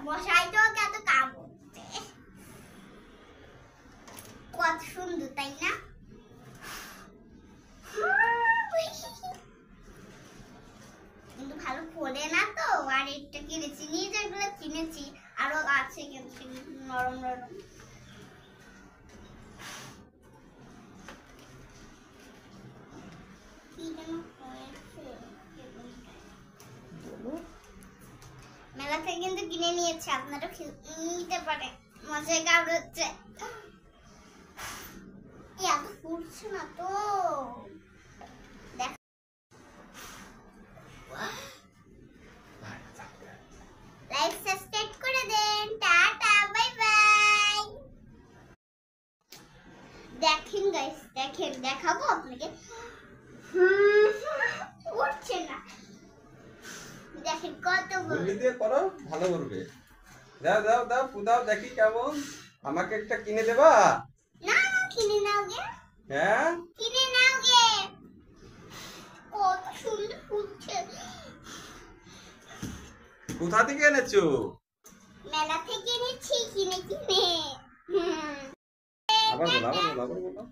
মশাই তো কত কামড়ে, কত সুন্দর তাই না? কিন্তু ভালো ফোলে না তো। আর একটা কিনেছি, যেগুলো কিনেছি আরো আছে কিন্তু নরম নরম। মেলা থেকে কিন্তু কিনে নিয়েছে, আপনারা নিতে পারে। মজার কারণ হচ্ছে এত ফুটছে না তো। লাইক সাবস্ক্রাইব করে দেন। Tata, bye bye. দেখেন গাইস, দেখেন, দেখাবো আপনাকে। উঠছে না, দেখেন কত বললি দিয়ে করো, ভালো করবে। দাও দাও দাও, পুদাও দেখি কেমন। আমাকে একটা কিনে দেবা? না কিনে নাও গে। হ্যাঁ কিনে নাও গে, কত সুন্দর ফুটছে। কোথা থেকে এনেছো? মেলা থেকে এনেছি, কিনে কিনে। আবার বলো, আবার বলো, আবার বলো।